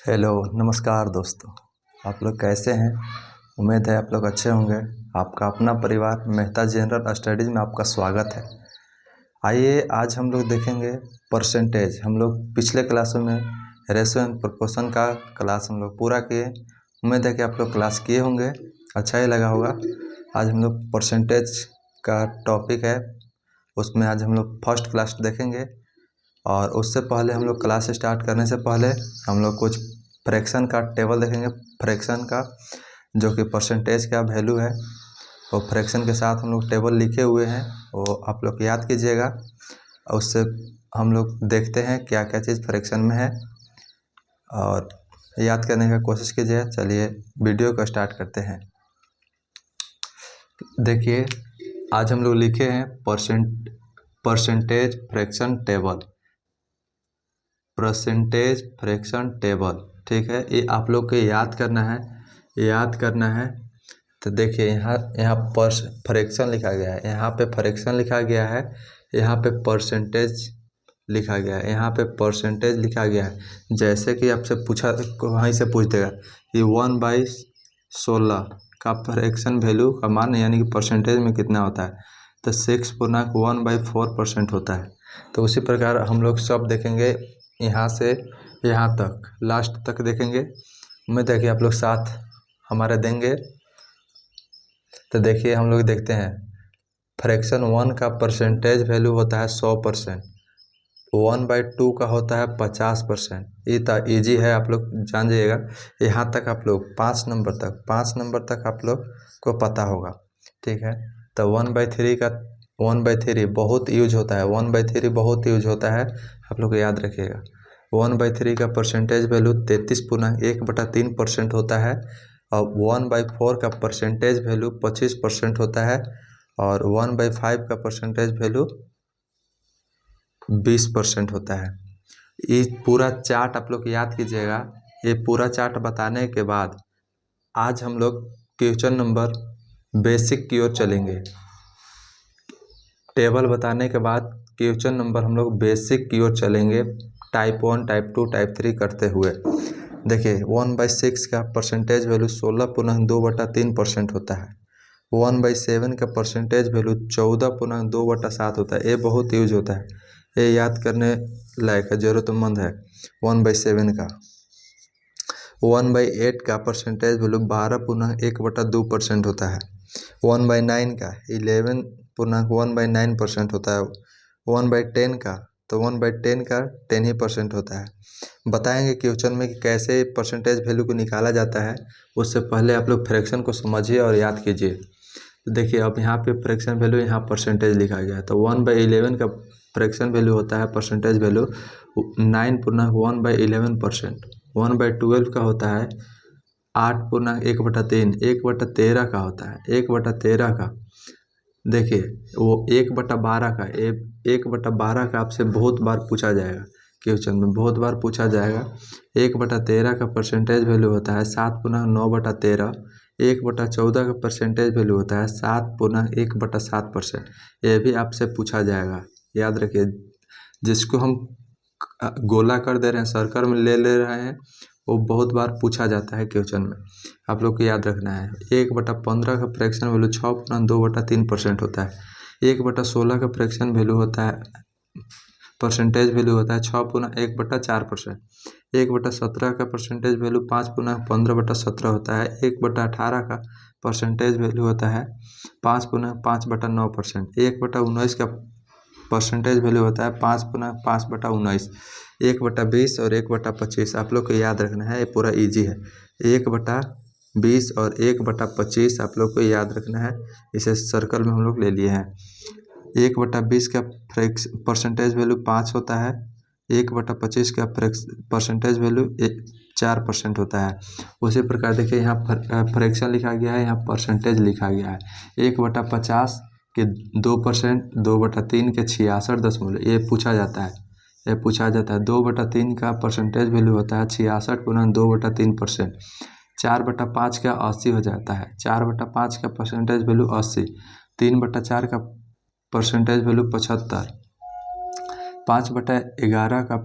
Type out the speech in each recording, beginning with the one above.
Hello नमस्कार दोस्तों। आप लोग कैसे हैं? उम्मीद है आप लोग अच्छे होंगे। आपका अपना परिवार मेहता जनरल स्टडीज़ में आपका स्वागत है। आइए आज हम लोग देखेंगे परसेंटेज। हम लोग पिछले क्लासों में रेशो एंड प्रोपोर्शन का क्लास हम लोग पूरा किए। उम्मीद है कि आप लोग क्लास किए होंगे, अच्छा ही लगा होगा। आज हम लोग परसेंटेज का टॉपिक है, उसमें आज हम लोग फर्स्ट क्लास देखेंगे। और उससे पहले हम लोग क्लास स्टार्ट करने से पहले हम लोग कुछ फ्रैक्शन का टेबल देखेंगे। फ्रैक्शन का जो कि परसेंटेज का वैल्यू है, वो फ्रैक्शन के साथ हम लोग टेबल लिखे हुए हैं, वो आप लोग याद कीजिएगा। और उससे हम लोग देखते हैं क्या क्या चीज़ फ्रैक्शन में है और याद करने का कोशिश कीजिए। चलिए वीडियो को स्टार्ट करते हैं। देखिए आज हम लोग लिखे हैं percentage fraction table. Percentage fraction table, ठीक है। ये आप लोग को याद करना है। तो देखिए यहाँ पर फ्रैक्शन लिखा गया है, यहाँ पे फ्रैक्शन लिखा गया है, यहाँ पे परसेंटेज लिखा गया है, यहाँ पे परसेंटेज लिखा गया है। जैसे कि आपसे पूछा, वहीं से पूछ देगा कि 1/16 का फ्रैक्शन वैल्यू का मान यानी कि परसेंटेज में कितना होता है, तो 6.1/4% होता है। तो उसी प्रकार हम लोग सब देखेंगे, यहाँ से यहाँ तक लास्ट तक देखेंगे। उम्मीद है कि आप लोग साथ हमारे देंगे। तो देखिए हम लोग देखते हैं फ्रैक्शन 1 का परसेंटेज वैल्यू होता है 100%, 1/2 का होता है 50%। ये तो ईजी है, आप लोग जान जाइएगा। यहाँ तक आप लोग 5 नंबर तक आप लोग को पता होगा, ठीक है। तो 1/3 बहुत यूज होता है, 1/3 बहुत यूज होता है, आप लोग याद रखिएगा। 1/3 का परसेंटेज वैल्यू 33.1/3% होता है। और 1/4 का परसेंटेज वैल्यू 25% होता है। और 1/5 का परसेंटेज वैल्यू 20% होता है। ये पूरा चार्ट आप लोग याद कीजिएगा। ये पूरा चार्ट बताने के बाद आज हम लोग क्वेश्चन नंबर बेसिक की ओर चलेंगे। टेबल बताने के बाद क्वेश्चन नंबर हम लोग बेसिक की ओर चलेंगे, टाइप 1, टाइप 2, टाइप 3 करते हुए। देखिए 1/6 का परसेंटेज वैल्यू 16.2/3% होता है। 1/7 का परसेंटेज वैल्यू 14.2/7 होता है। ये बहुत यूज होता है, ये याद करने लायक है, ज़रूरतमंद है। 1/7 का 1/8 का परसेंटेज वैल्यू 12.1/2% होता है। 1/9 का 11.1/9% होता है। 1/10 का 1/10 का 10% होता है। बताएंगे क्वेश्चन में कि कैसे परसेंटेज वैल्यू को निकाला जाता है। उससे पहले आप लोग फ्रैक्शन को समझिए और याद कीजिए। तो देखिए अब यहाँ पे फ्रैक्शन वैल्यू, यहाँ परसेंटेज लिखा गया है। तो 1/11 का फ्रैक्शन वैल्यू होता है, परसेंटेज वैल्यू 9.1/11%। 1/12 का होता है 8.1/3, 1/13 का होता है, 1/13 का। देखिए वो 1/12 का, 1/12 का आपसे बहुत बार पूछा जाएगा, क्वेश्चन में बहुत बार पूछा जाएगा। 1/13 का परसेंटेज वैल्यू होता है 7.9/13। 1/14 का परसेंटेज वैल्यू होता है 7.1/7%। ये भी आपसे पूछा जाएगा, याद रखिए। जिसको हम गोला कर दे रहे हैं, सर्कल में ले रहे हैं, वो बहुत बार पूछा जाता है क्वेश्चन में, आप लोग को याद रखना है। 1/15 का फ्रैक्शन वैल्यू 6.2/3% होता है। 1/16 का फ्रैक्शन वैल्यू होता है, परसेंटेज वैल्यू होता है 6.1/4%। 1/17 का परसेंटेज वैल्यू 5.15/17 होता है। 1/18 का परसेंटेज वैल्यू होता है 5.5/9%। 1/19 का परसेंटेज वैल्यू होता है 5.5/19। 1/20 और 1/25 आप लोग को याद रखना है, ये पूरा इजी है। 1/20 और 1/25 आप लोग को याद रखना है, इसे सर्कल में हम लोग ले लिए हैं। 1/20 का परसेंटेज वैल्यू 5 होता है। 1/25 का परसेंटेज वैल्यू 4% होता है। उसी प्रकार देखिए यहाँ फ्रैक्शन लिखा गया है, यहाँ परसेंटेज लिखा गया है। 1/50 के 2%, 2/3 के 66 ये पूछा जाता है, ये पूछा जाता है। 2/3 का परसेंटेज वैल्यू होता है 66.2/3%। 4/5 का 80 हो जाता है। 4/5 का परसेंटेज वैल्यू 80। 3/4 का परसेंटेज वैल्यू 75। 5/11 का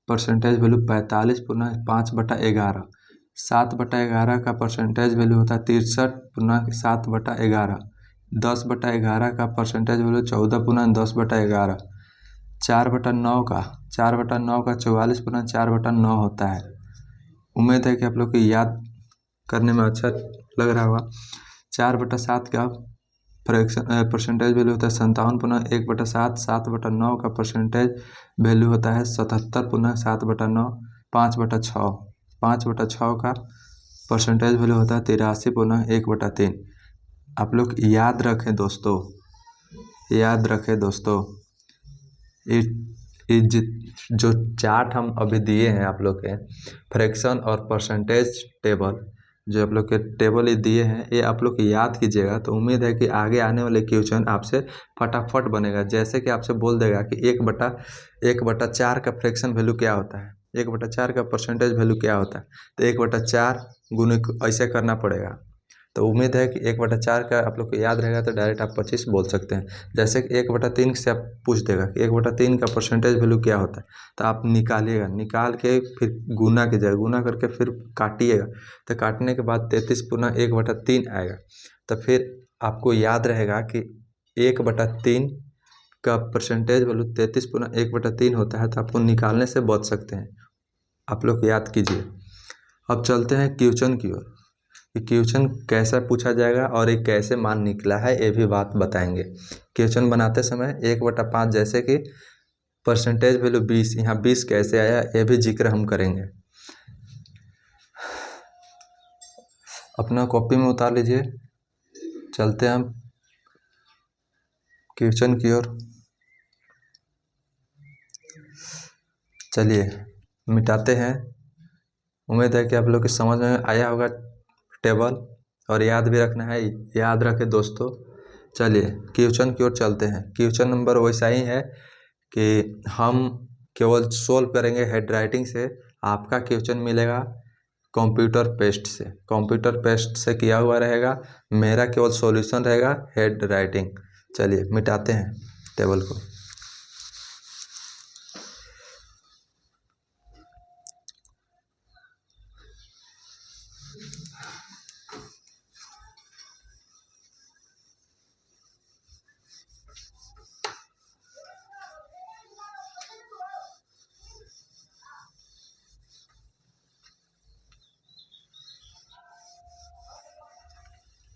परसेंटेज वैल्यू 45/5/11। 7/11 का परसेंटेज वैल्यू होता है 63/7/11। 10/11 का परसेंटेज वैल्यू 14/10/11। 4/9 का 44/9 होता है। उम्मीद है कि आप लोग को याद करने में अच्छा लग रहा होगा। 4/7 का परसेंटेज वैल्यू होता है 57/1/7। 7/9 का परसेंटेज वैल्यू होता है 77/7/9। 5/6 5/6 का परसेंटेज वैल्यू होता है 83/1/3। आप लोग याद रखें दोस्तों, याद रखें दोस्तों, जो चार्ट हम अभी दिए हैं आप लोग के फ्रैक्शन और परसेंटेज टेबल, जो आप लोग के टेबल ये दिए हैं, ये आप लोग याद कीजिएगा। तो उम्मीद है कि आगे आने वाले क्वेश्चन आपसे फटाफट बनेगा। जैसे कि आपसे बोल देगा कि 1/4 का फ्रैक्शन वैल्यू क्या होता है, 1/4 का परसेंटेज वैल्यू क्या होता है, तो 1/4 गुने ऐसे करना पड़ेगा। तो उम्मीद है कि 1/4 का आप लोग को याद रहेगा, तो डायरेक्ट आप 25 बोल सकते हैं। जैसे कि 1/3 से आप पूछ देगा कि 1/3 का परसेंटेज वैल्यू क्या होता है, तो आप निकालिएगा, निकाल के फिर गुना कीजिएगा, गुना करके फिर काटिएगा। तो काटने के बाद 33/1/3 आएगा। तो फिर आपको याद रहेगा कि 1/3 का परसेंटेज वैल्यू 33/1/3 होता है। तो आपको निकालने से बच सकते हैं, आप लोग याद कीजिए। अब चलते हैं क्वेश्चन की ओर। क्वेश्चन कैसा पूछा जाएगा और ये कैसे मान निकला है, ये भी बात बताएंगे। क्वेश्चन बनाते समय 1/5 जैसे कि परसेंटेज वैल्यू 20, यहाँ 20 कैसे आया, ये भी जिक्र हम करेंगे। अपना कॉपी में उतार लीजिए, चलते हैं हम क्वेश्चन की ओर। चलिए मिटाते हैं। उम्मीद है कि आप लोग की समझ में आया होगा टेबल, और याद भी रखना है, याद रखें दोस्तों। चलिए क्वेश्चन की ओर चलते हैं। क्वेश्चन नंबर वैसा ही है कि हम केवल सोल्व करेंगे हेड राइटिंग से। आपका क्वेश्चन मिलेगा कंप्यूटर पेस्ट से, कंप्यूटर पेस्ट से किया हुआ रहेगा। मेरा केवल सॉल्यूशन रहेगा हेड राइटिंग। चलिए मिटाते हैं टेबल को।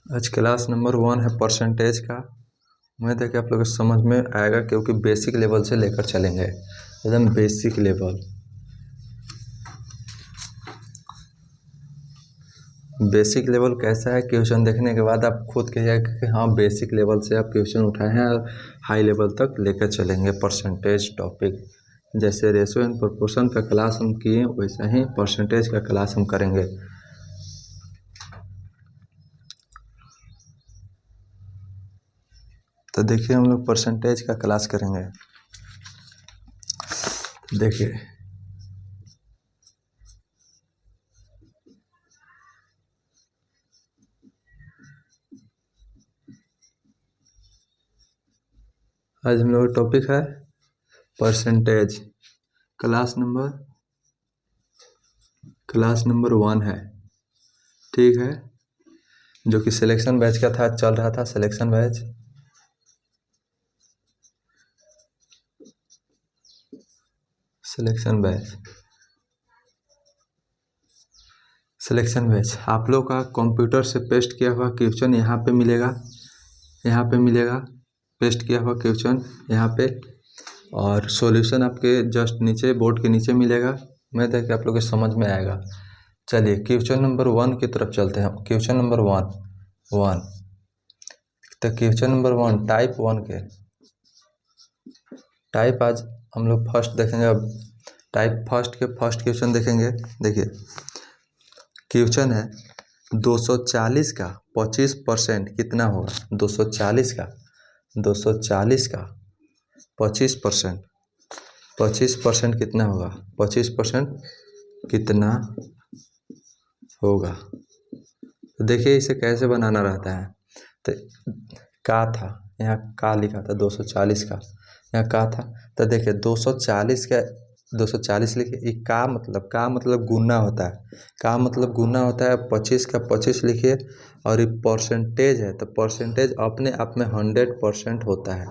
आज क्लास नंबर 1 है परसेंटेज का। उम्मीद है कि आप लोग को समझ में आएगा, क्योंकि बेसिक लेवल से लेकर चलेंगे, एकदम बेसिक लेवल। बेसिक लेवल कैसा है, क्वेश्चन देखने के बाद आप खुद कहिएगा कि हाँ बेसिक लेवल से आप क्वेश्चन उठाए हैं और हाई लेवल तक लेकर चलेंगे परसेंटेज टॉपिक। जैसे रेशो एंड प्रोपोर्शन का क्लास हम किए, वैसा ही परसेंटेज का क्लास हम करेंगे। तो देखिए हम लोग परसेंटेज का क्लास करेंगे। देखिए आज हम लोग टॉपिक है परसेंटेज। क्लास नंबर 1 है, ठीक है, जो कि सिलेक्शन बैच का था, चल रहा था सिलेक्शन बैच। सिलेक्शन बैच आप लोग का कंप्यूटर से पेस्ट किया हुआ क्वेश्चन यहाँ पे मिलेगा, यहाँ पे मिलेगा पेस्ट किया हुआ क्वेश्चन यहाँ पे, और सॉल्यूशन आपके जस्ट नीचे बोर्ड के नीचे मिलेगा। मैं देख के आप लोग को समझ में आएगा। चलिए क्वेश्चन नंबर 1 की तरफ चलते हैं। क्वेश्चन नंबर 1 तो क्वेश्चन नंबर 1 टाइप 1 के टाइप आज हम लोग फर्स्ट देखेंगे। अब टाइप फर्स्ट के फर्स्ट क्वेश्चन देखेंगे। देखिए क्वेश्चन है 240 का 25% कितना होगा। 240 का 25% 25% कितना होगा, 25% कितना होगा। तो देखिए इसे कैसे बनाना रहता है। तो का था, यहाँ का लिखा था 240 का, यहाँ का था। तो देखिए 240 का 240 लिखिए। ये का मतलब गुना होता है, का मतलब गुना होता है। 25 का 25 लिखिए। और ये परसेंटेज है तो परसेंटेज अपने आप में 100% होता है,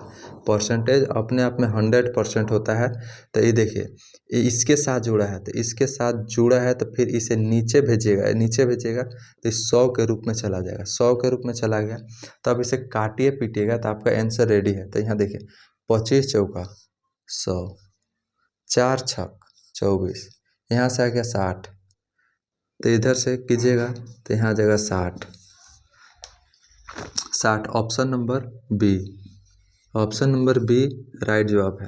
परसेंटेज अपने आप में 100% होता है। तो ये देखिए ये इसके साथ जुड़ा है, तो इसके साथ जुड़ा है तो फिर इसे नीचे भेजिएगा, नीचे भेजिएगा तो 100 के रूप में चला जाएगा, 100 के रूप में चला गया। तो अब इसे काटिए पीटिएगा तो आपका आंसर रेडी है। तो यहाँ देखिए 25 चौका 100, 4 छक 24, यहाँ से आ गया 60। तो इधर से कीजिएगा तो यहाँ आ जाएगा 60। Option number B, option number B right जवाब है।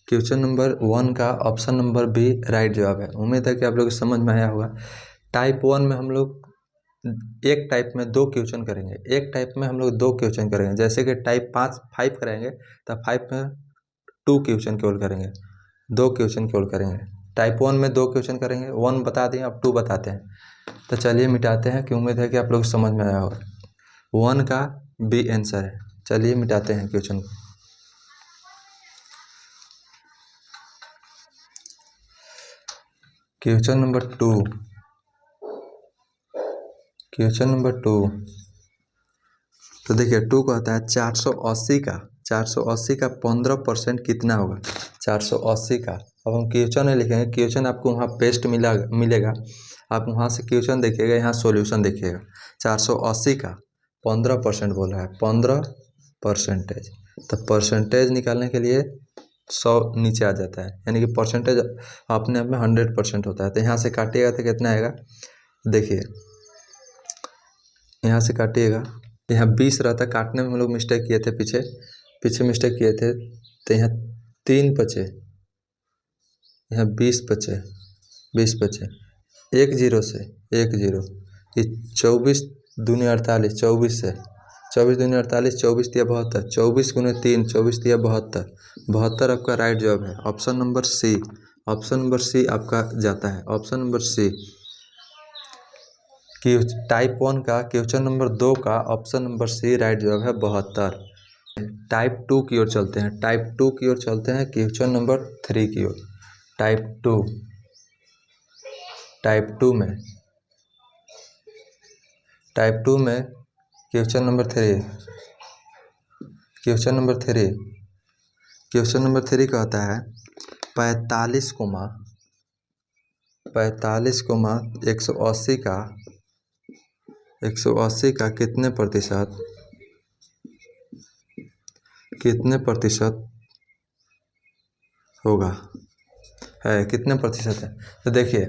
क्वेश्चन नंबर 1 का ऑप्शन नंबर बी राइट जवाब है। उम्मीद है कि आप लोग को समझ में आया होगा। टाइप 1 में हम लोग एक टाइप में 2 क्वेश्चन करेंगे, एक टाइप में हम लोग 2 क्वेश्चन करेंगे। जैसे कि टाइप 5 करेंगे तो 5 में 2 क्वेश्चन केवल करेंगे, 2 क्वेश्चन केवल करेंगे। टाइप 1 में 2 क्वेश्चन करेंगे, 1 बता दिए अब 2 बताते हैं। तो चलिए मिटाते हैं कि उम्मीद है कि आप लोग समझ में आया होगा। 1 का बी आंसर है। चलिए मिटाते हैं क्वेश्चन को। Question number 2, question number 2। तो देखिए 2 कहता है 480 का 15% कितना होगा। 480 का अब हम क्वेश्चन नहीं लिखेंगे, क्वेश्चन आपको वहाँ पेस्ट मिलेगा, आप वहाँ से क्वेश्चन देखिएगा, यहाँ सॉल्यूशन देखिएगा। 480 का 15% बोल रहा है, 15%। तो परसेंटेज निकालने के लिए 100 नीचे आ जाता है, यानी कि परसेंटेज अपने आप में 100% होता है। तो यहाँ से काटिएगा तो कितना आएगा, देखिए यहाँ से काटिएगा, यहाँ 20 रहता, काटने में हम लोग मिस्टेक किए थे, पीछे मिस्टेक किए थे। तो यहाँ 3 बचे, यहाँ 20 बचे, 1 0 से 1 0, ये 24 दूनी 48, 24 से 24 दूनी 48, 24 दिया 72, 24 गुने 3 24 दिया 72, 72 आपका राइट जवाब है। Option number C, option number C आपका जाता है, ऑप्शन नंबर सी। कि टाइप 1 का क्वेश्चन नंबर 2 का ऑप्शन नंबर सी राइट जवाब है 72। टाइप 2 की ओर चलते हैं, टाइप 2 की ओर चलते हैं, क्वेश्चन नंबर 3 की ओर। टाइप 2, टाइप 2 में question number 3, question number 3, question number 3 कहता है 45 कोमा 180 का 180 का कितने प्रतिशत होगा, है कितने प्रतिशत है। तो देखिए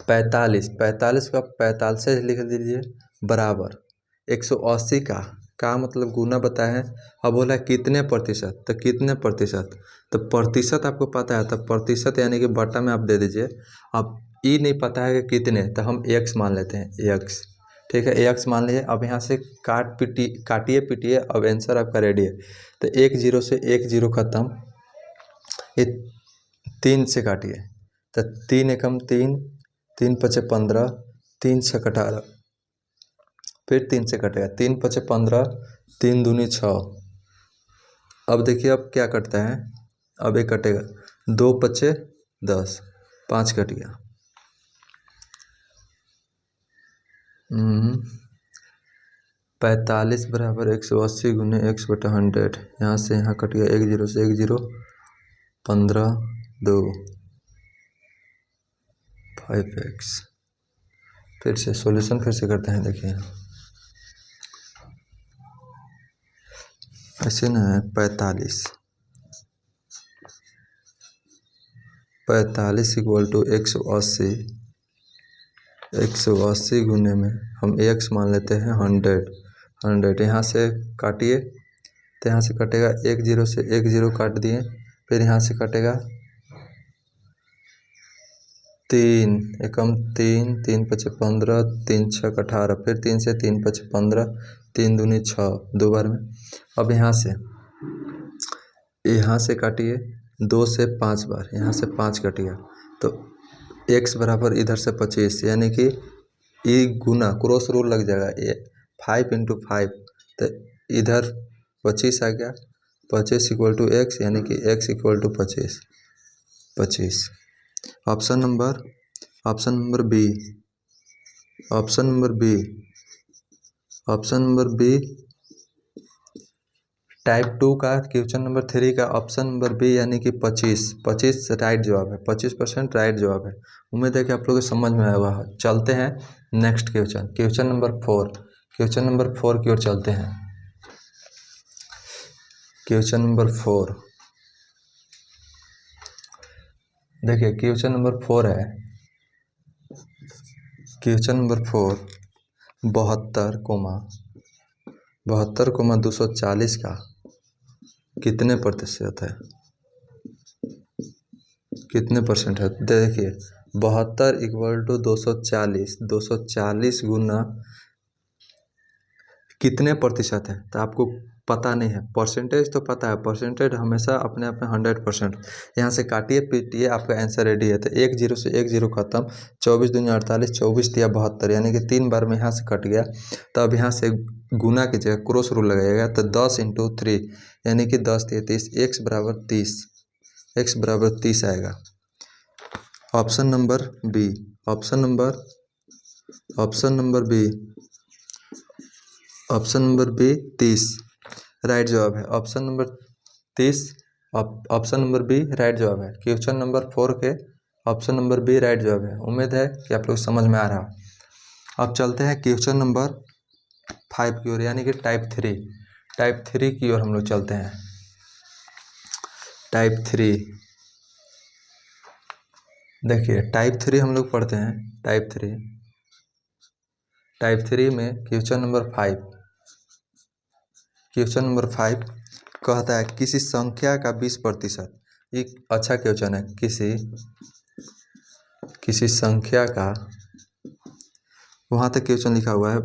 45 का 45 से लिख दीजिए बराबर 180 का मतलब गुना बताए हैं। अब बोला कितने प्रतिशत, तो कितने प्रतिशत, तो प्रतिशत आपको पता है तो प्रतिशत यानी कि बटा में आप दे दीजिए। अब ई नहीं पता है कि कितने, तो हम x मान लेते हैं, x ठीक है, x मान लिए। अब यहाँ से काटिए पीटिए, अब आंसर आपका रेडी है। तो 1 0 से 1 0 खत्म, ये 3 से काटिए तो 3 एकम 3, 3 पचे 15, 3 छक 18, फिर 3 से कटेगा, 3 पचे 15, 3 दूनी 6। अब देखिए अब क्या कटता है, अब ये कटेगा 2 पचे 10, 5 कट गया। 45 बराबर 180 गुने x/100, यहाँ से यहाँ कट गया, 1 0 से 1 0, 15 2 5x। फिर से सॉल्यूशन फिर से करते हैं, देखिए ऐसे ना है। 45 इक्वल टू 180 गुने में हम x मान लेते हैं 100। यहाँ से काटिए तो यहाँ से कटेगा 1 0 से 1 0 काट दिए, फिर यहाँ से कटेगा 3 एकम 3, 3 पचे 15, 3 छक 18, फिर 3 से 3 पचे 15, 3 दूनी 6, 2 बार में। अब यहाँ से काटिए 2 से 5 बार, यहाँ से 5 कट गया, तो x बराबर इधर से 25, यानी कि ई गुना क्रॉस रूल लग जाएगा, ये 5 × 5, तो इधर 25 आ गया, 25 इक्वल टू x, यानी कि x equal to 25, 25। Option number B, option number B, option number B type 2 का क्वेश्चन नंबर 3 का ऑप्शन नंबर बी यानी कि 25 राइट जवाब है। 25% राइट जवाब है। उम्मीद है कि आप लोगों को समझ में आया होगा। चलते हैं next question number 4। Question number 4 की ओर चलते हैं। क्वेश्चन नंबर 4 देखिए, क्वेश्चन नंबर 4 है। क्वेश्चन नंबर 4 72,240 का कितने प्रतिशत है, कितने परसेंट है। देखिए 72 = 240, 240 गुना कितने प्रतिशत है, तो आपको पता नहीं है। परसेंटेज तो पता है, परसेंटेज हमेशा अपने आप में 100%। यहाँ से काटिए पीटिए, आपका आंसर रेडी है। तो 1 0 से 1 0 खत्म। 24 दूनी 48, 24 तिया 72, यानी कि 3 बार में यहाँ से कट गया। तो अब यहाँ से गुना की जगह क्रॉस रूल लगाइएगा। तो 10 × 3 यानी कि 10 तिया 30, x = 30, x = 30 आएगा। Option number B, option number B, option number B 30 right जवाब है। Option number 30, option number B right जवाब है। क्वेश्चन नंबर 4 के ऑप्शन नंबर बी राइट जवाब है। उम्मीद है कि आप लोग समझ में आ रहा है। अब चलते हैं क्वेश्चन नंबर 5 की ओर, यानी कि टाइप 3 की ओर हम लोग चलते हैं। टाइप 3 देखिए, टाइप 3 हम लोग पढ़ते हैं। टाइप 3 में क्वेश्चन नंबर 5 कहता है किसी संख्या का 20%। एक अच्छा क्वेश्चन है। किसी संख्या का, वहाँ तक क्वेश्चन लिखा हुआ है,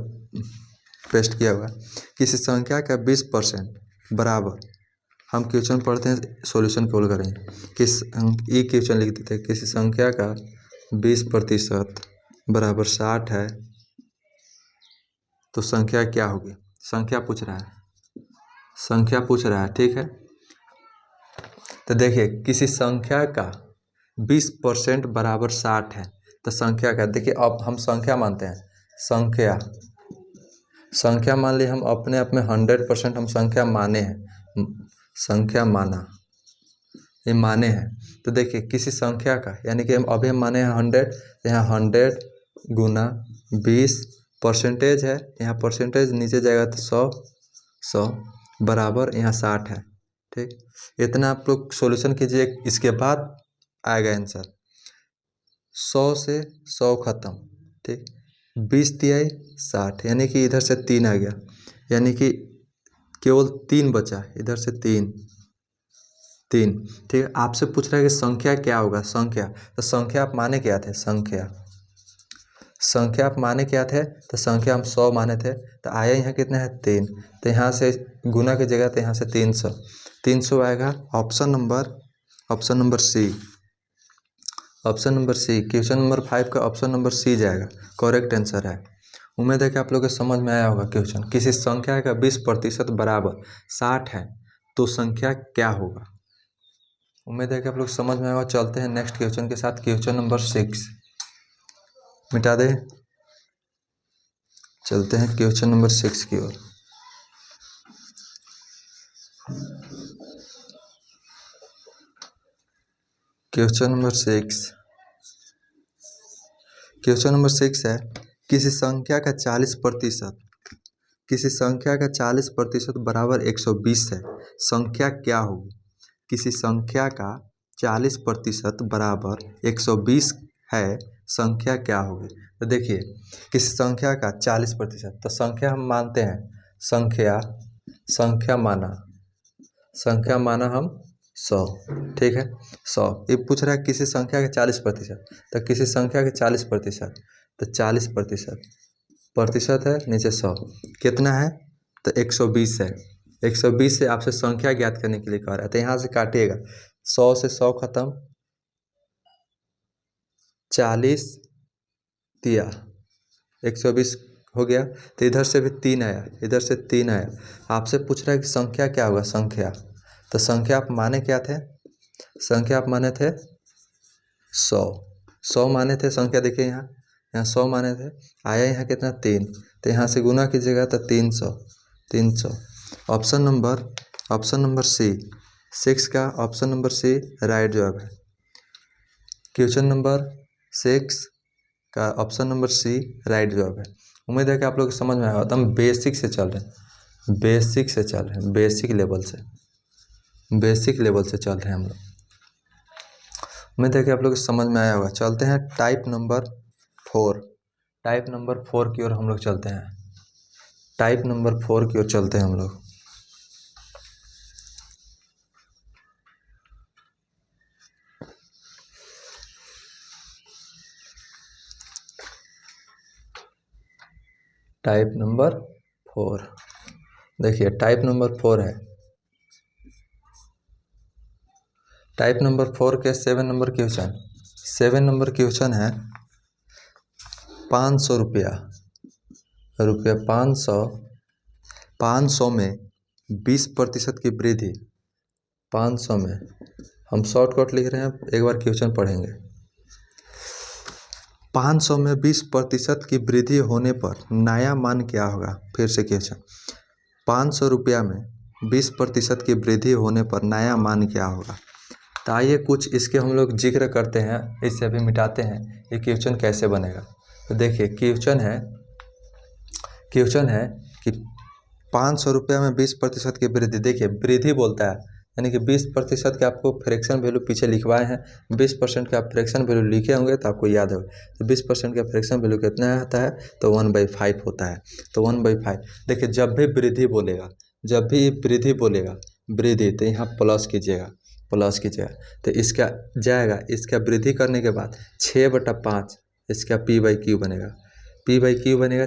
पेस्ट किया हुआ है। किसी संख्या का 20% बराबर, हम क्वेश्चन पढ़ते हैं, सॉल्यूशन केवल करेंगे। ये क्वेश्चन लिख देते हैं, किसी संख्या का 20% बराबर 60 है तो संख्या क्या होगी। संख्या पूछ रहा है, ठीक है। तो देखिए, किसी संख्या का 20% बराबर 60 है तो संख्या का, देखिए अब हम संख्या मानते हैं। संख्या मान ली, हम अपने आप में 100% हम संख्या माने हैं। संख्या माना, ये माने हैं। तो देखिए किसी संख्या का, यानी कि हम अभी हम माने हैं 100, यहाँ 100 गुना 20 परसेंटेज है, यहाँ परसेंटेज नीचे जाएगा तो 100 बराबर यहाँ 60 है, ठीक। इतना आप लोग सॉल्यूशन कीजिए, इसके बाद आएगा आंसर। 100 से 100 खत्म, ठीक। 20 तिहाई 60, यानी कि इधर से 3 आ गया, यानी कि केवल 3 बचा, इधर से 3, ठीक है। आपसे पूछ रहा है कि संख्या क्या होगा। तो संख्या आप माने क्या थे। संख्या आप माने क्या थे, तो संख्या हम 100 माने थे। तो आया यहाँ कितना है 3, तो यहाँ से गुना की जगह तो यहाँ से 300 आएगा। Option number C, question number 5 का ऑप्शन नंबर सी जाएगा, करेक्ट आंसर है। उम्मीद है कि आप लोगों को समझ में आया होगा क्वेश्चन। किसी संख्या का 20% बराबर 60 है तो संख्या क्या होगा। उम्मीद है कि आप लोग समझ में आया होगा। चलते हैं नेक्स्ट क्वेश्चन के साथ। क्वेश्चन नंबर 6 मिटा दे। चलते हैं क्वेश्चन नंबर 6 की ओर। क्वेश्चन नंबर 6 है, किसी संख्या का 40% बराबर 120 है, संख्या क्या होगी। किसी संख्या का 40% बराबर 120 है, संख्या क्या होगी। तो देखिए, किसी संख्या का 40%, तो संख्या हम मानते हैं, संख्या माना हम 100, ठीक है। 100, ये पूछ रहा है किसी संख्या का 40%, तो किसी संख्या के 40%, तो 40% है, नीचे 100 कितना है, तो 120 है। 120 से आपसे संख्या ज्ञात करने के लिए कह रहा है। तो यहाँ से काटिएगा, 100 से 100 खत्म, 40 तिया 120 हो गया। तो इधर से भी 3 आया, इधर से 3 आया। आपसे पूछ रहा है कि संख्या क्या होगा। तो संख्या आप माने क्या थे, संख्या आप माने थे 100 माने थे संख्या, देखिए यहाँ 100 माने थे, आया यहाँ कितना 3, तो यहाँ से गुना कीजिएगा तो 300। ऑप्शन नंबर सी 6 का ऑप्शन नंबर सी राइट जवाब है। क्वेश्चन नंबर 6 का ऑप्शन नंबर सी राइट जवाब है। उम्मीद है कि आप लोग समझ में आया। तो हम बेसिक से चल रहे हैं, बेसिक लेवल से चल रहे हैं हम लोग। उम्मीद है कि आप लोग समझ में आया होगा। चलते हैं टाइप नंबर 4 की ओर हम लोग चलते हैं। टाइप नंबर 4 की ओर चलते हैं हम लोग। टाइप नंबर 4, देखिए टाइप नंबर 4 है। टाइप नंबर 4 के 7 नंबर क्वेश्चन है 500 रुपया 500 में 20% की वृद्धि। 500 में हम शॉर्टकट लिख रहे हैं, एक बार क्वेश्चन पढ़ेंगे। 500 में 20% की वृद्धि होने पर नया मान क्या होगा। फिर से क्वेश्चन, 500 रुपया में 20% की वृद्धि होने पर नया मान क्या होगा। तो आइए कुछ इसके हम लोग जिक्र करते हैं, इससे अभी मिटाते हैं ये क्वेश्चन कैसे बनेगा। तो देखिए क्वेश्चन है कि 500 रुपया में 20% की वृद्धि। देखिए वृद्धि बोलता है, यानी कि 20% के आपको फ्रैक्शन वैल्यू पीछे लिखवाए हैं। 20% का फ्रैक्शन वैल्यू लिखे होंगे तो आपको याद होगा। तो 20% का फ्रैक्शन वैल्यू कितना आता है, तो 1/5 होता है। तो 1/5। देखिए जब भी वृद्धि बोलेगा वृद्धि, तो यहाँ प्लस कीजिएगा। तो इसका जाएगा, इसका वृद्धि करने के बाद 6/5 इसका p/q बनेगा।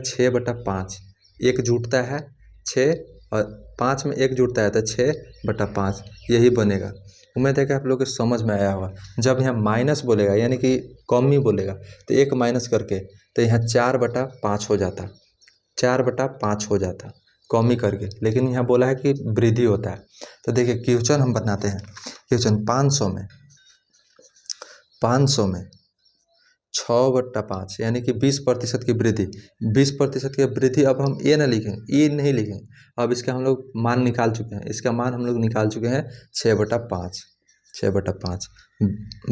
6/5। एक जुटता है 6 और 5 में एक जुड़ता है तो 6/5 यही बनेगा। उम्मीद है कि आप लोग को समझ में आया होगा। जब यहाँ माइनस बोलेगा यानी कि कमी बोलेगा तो एक माइनस करके, तो यहाँ 4/5 हो जाता, 4/5 हो जाता कमी करके। लेकिन यहाँ बोला है कि वृद्धि होता है। तो देखिए क्वेश्चन हम बनाते हैं। क्वेश्चन 500 में 6/5 यानी कि 20% की वृद्धि। 20% की वृद्धि, अब हम ये नहीं लिखेंगे, अब इसका हम लोग मान निकाल चुके हैं। इसका मान हम लोग निकाल चुके हैं 6/5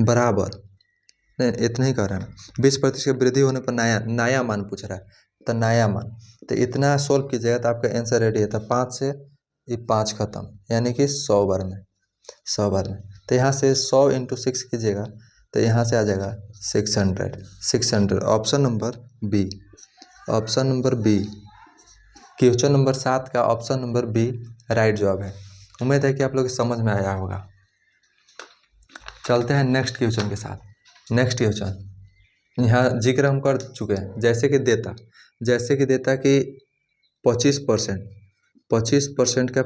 बराबर, नहीं इतना ही कह रहे हैं। 20% की वृद्धि होने पर नया मान पूछ रहा है, तो नया मान, तो इतना सोल्व कीजिएगा तो आपका आंसर रेडी है। तो 5 से ये 5 खत्म, यानी कि 100 बार में। तो यहाँ से 100 × 6 कीजिएगा तो यहाँ से आ जाएगा 600। Option number B question number 7 का ऑप्शन नंबर बी राइट जवाब है। उम्मीद है कि आप लोग समझ में आया होगा। चलते हैं नेक्स्ट क्वेश्चन के साथ। नेक्स्ट क्वेश्चन यहाँ जिक्र हम कर चुके हैं। जैसे कि देता कि 25% का,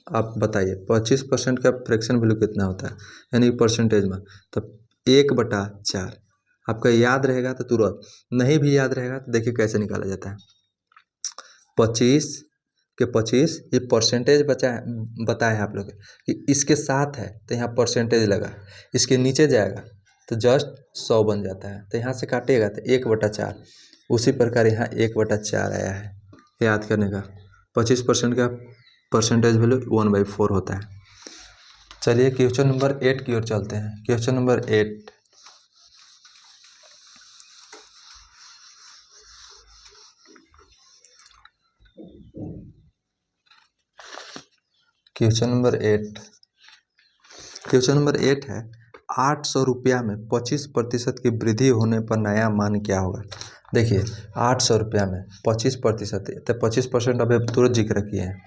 आप बताइए 25% का फ्रैक्शन वैल्यू कितना होता है, यानी परसेंटेज में। तो 1/4 आपका याद रहेगा तो तुरंत, नहीं भी याद रहेगा तो देखिए कैसे निकाला जाता है। 25 ये परसेंटेज बताया है आप लोग कि इसके साथ है तो यहाँ परसेंटेज लगा, इसके नीचे जाएगा तो जस्ट 100 बन जाता है। तो यहाँ से काटिएगा तो 1/4। उसी प्रकार यहाँ 1/4 आया है याद करने का। 25% का परसेंटेज वैल्यू 1/4 होता है। चलिए क्वेश्चन नंबर 8 की ओर चलते हैं। क्वेश्चन नंबर 8 क्वेश्चन नंबर 8 है 800 रुपया में 25% की वृद्धि होने पर नया मान क्या होगा। देखिए 800 रुपया में 25%, तो 25% अभी तुरंत जिक्र किए हैं।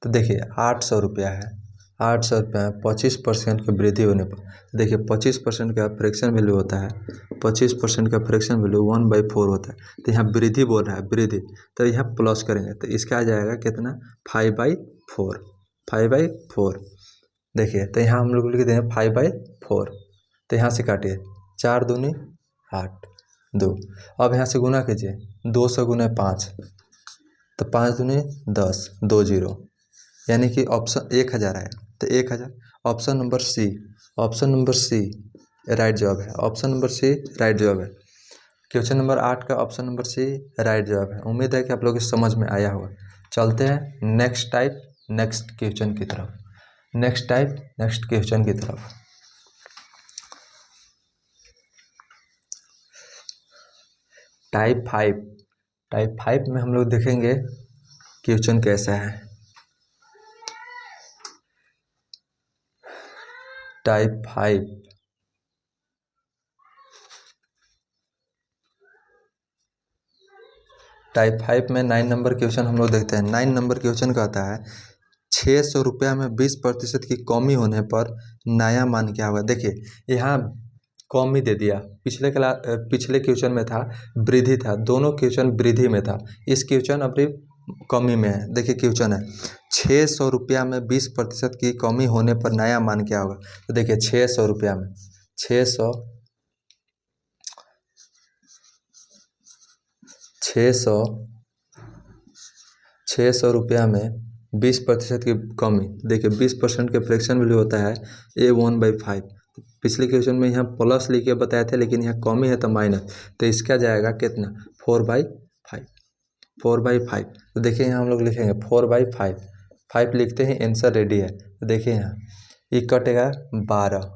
तो देखिए 800 रुपया है, 800 रुपया में 25% की वृद्धि होने पर, देखिए 25% का फ्रैक्शन वैल्यू होता है, 25% का फ्रैक्शन वैल्यू 1/4 होता है। तो यहाँ वृद्धि बोल रहा है, वृद्धि, तो यहाँ प्लस करेंगे तो इसका आ जाएगा कितना 5/4। देखिए तो यहाँ हम लोग लिख देंगे 5/4। तो यहाँ से काटिए 4 दूनी 8 2। अब यहाँ से गुना कीजिए, 200 गुना 5 तो 5 दूनी 10 2 0, यानी कि ऑप्शन 1000 आया। तो 1000 ऑप्शन नंबर सी राइट जवाब है। ऑप्शन नंबर सी राइट जवाब है। क्वेश्चन नंबर 8 का ऑप्शन नंबर सी राइट जवाब है। उम्मीद है कि आप लोगों को समझ में आया होगा। चलते हैं नेक्स्ट क्वेश्चन की तरफ। नेक्स्ट क्वेश्चन की तरफ। टाइप 5 में हम लोग देखेंगे क्वेश्चन कैसा है। टाइप 5 में 9 नंबर क्वेश्चन हम लोग देखते हैं। 9 नंबर क्वेश्चन कहता है 600 रुपया में 20% की कमी होने पर नया मान क्या होगा। देखिए यहाँ कमी दे दिया। पिछले क्वेश्चन में था वृद्धि था, दोनों क्वेश्चन वृद्धि में था, इस क्वेश्चन अभी कमी में है। देखिए क्वेश्चन है 600 रुपया में 20% की कमी होने पर नया मान क्या होगा। तो देखिए 600 रुपया में 600 रुपया में 20% की कमी। देखिए 20% के फ्रैक्शन वैल्यू होता है A1/5। पिछले क्वेश्चन में यहाँ प्लस लिख के बताए थे, लेकिन यहाँ कमी है तो माइनस, तो इसका जाएगा कितना 4/5। तो देखिए यहाँ हम लोग लिखेंगे 4/5। 5 लिखते हैं, आंसर रेडी है। तो देखिए यहाँ ये कटेगा 12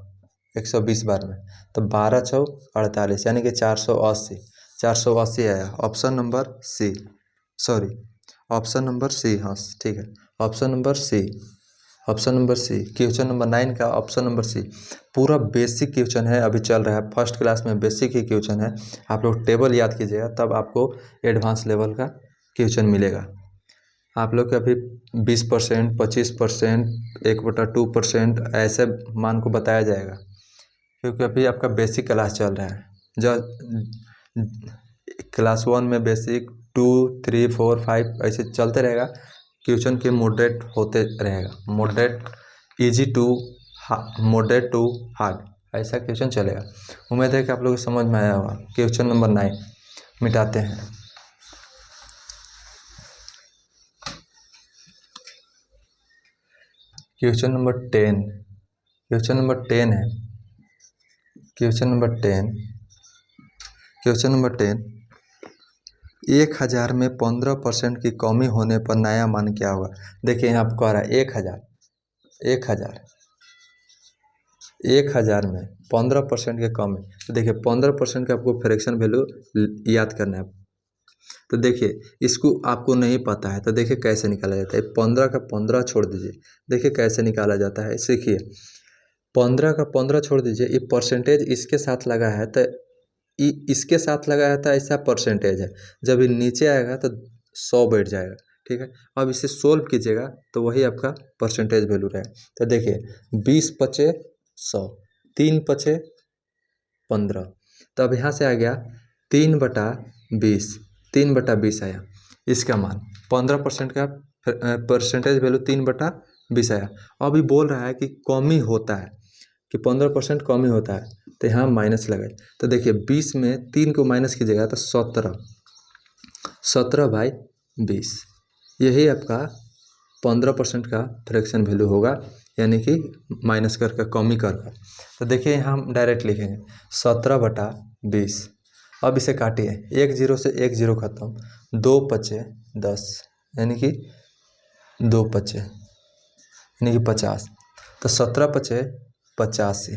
120 बार में, तो 12 चौक 48 यानी कि 480 आया। Option number C, option number C, हाँ ठीक है, option number C question number 9 का ऑप्शन नंबर सी। पूरा बेसिक क्वेश्चन है, अभी चल रहा है, फर्स्ट क्लास में बेसिक ही क्वेश्चन है। आप लोग टेबल याद कीजिएगा, तब आपको एडवांस लेवल का क्वेश्चन मिलेगा। आप लोग के अभी 20%, 25%, 1/2% ऐसे मान को बताया जाएगा, क्योंकि अभी आपका बेसिक क्लास चल रहा है। जो क्लास 1 में बेसिक, 2, 3, 4, 5 ऐसे चलते रहेगा। क्वेश्चन के मॉडरेट होते रहेगा, मॉडरेट टू हार्ड, ऐसा क्वेश्चन चलेगा। उम्मीद है कि आप लोगों को समझ में आया होगा। क्वेश्चन नंबर 9 मिटाते हैं। क्वेश्चन नंबर 10 है। क्वेश्चन नंबर 10 1000 में 15% की कमी होने पर नया मान क्या होगा। देखिए यहाँ आपको आ रहा है 1000 में 15% की कमी। तो देखिए 15% का आपको फ्रैक्शन वैल्यू याद करना है। तो देखिए इसको आपको नहीं पता है, तो देखिए कैसे निकाला जाता है। 15 का 15 छोड़ दीजिए, देखिए कैसे निकाला जाता है। सीखिए 15 का 15 छोड़ दीजिए, ये परसेंटेज इसके साथ लगा है, तो इसके साथ लगाया था, ऐसा परसेंटेज है। जब ये नीचे आएगा तो 100 बैठ जाएगा, ठीक है। अब इसे सोल्व कीजिएगा तो वही आपका परसेंटेज वैल्यू रहेगा। तो देखिए 20 पचे 100, 3 पचे 15, तो अब यहाँ से आ गया 3/20 आया। इसका मान 15% का परसेंटेज वैल्यू 3/20 आया। अभी बोल रहा है कि कमी होता है, कि 15% कमी होता है, तो यहाँ माइनस लगाए। तो देखिए 20 में 3 को माइनस कीजिएगा तो 17/20, यही आपका 15% का फ्रैक्शन वैल्यू होगा, यानी कि माइनस कर कमी कर। तो देखिए यहाँ हम डायरेक्ट लिखेंगे 17/20। अब इसे काटिए, 1 0 से 1 0 खत्म, 2 पचे 10 यानी कि 2 पचे यानी कि 50, तो 17 पचे 85,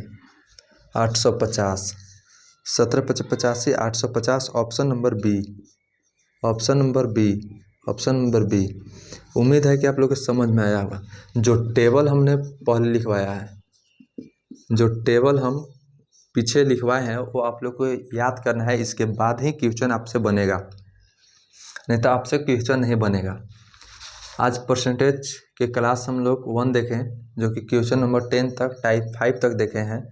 850, 17 पचे 85, 850। Option number B. उम्मीद है कि आप लोग को समझ में आया होगा। जो टेबल हमने पहले लिखवाया है, जो टेबल हम पीछे लिखवाए हैं, वो आप लोग को याद करना है, इसके बाद ही क्वेश्चन आपसे बनेगा, नहीं तो आपसे क्वेश्चन नहीं बनेगा। आज परसेंटेज के क्लास हम लोग 1 देखें, जो कि क्वेश्चन नंबर 10 तक टाइप 5 तक देखे हैं,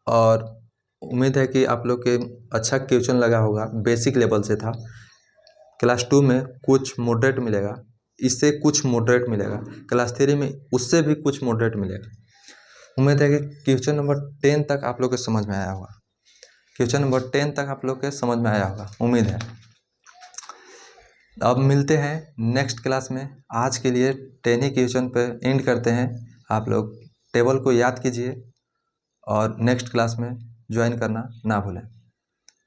और उम्मीद है कि आप लोग के अच्छा क्वेश्चन लगा होगा। बेसिक लेवल से था। क्लास 2 में कुछ मॉडरेट मिलेगा, इससे कुछ मॉडरेट मिलेगा, क्लास 3 में उससे भी कुछ मॉडरेट मिलेगा। उम्मीद है कि क्वेश्चन नंबर 10 तक आप लोग के समझ में आया होगा। उम्मीद है। अब मिलते हैं नेक्स्ट क्लास में। आज के लिए 10 ही क्वेश्चन पे एंड करते हैं। आप लोग टेबल को याद कीजिए और नेक्स्ट क्लास में ज्वाइन करना ना भूलें।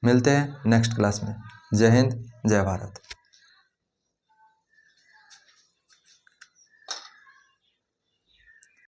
मिलते हैं नेक्स्ट क्लास में। जय हिंद, जय भारत।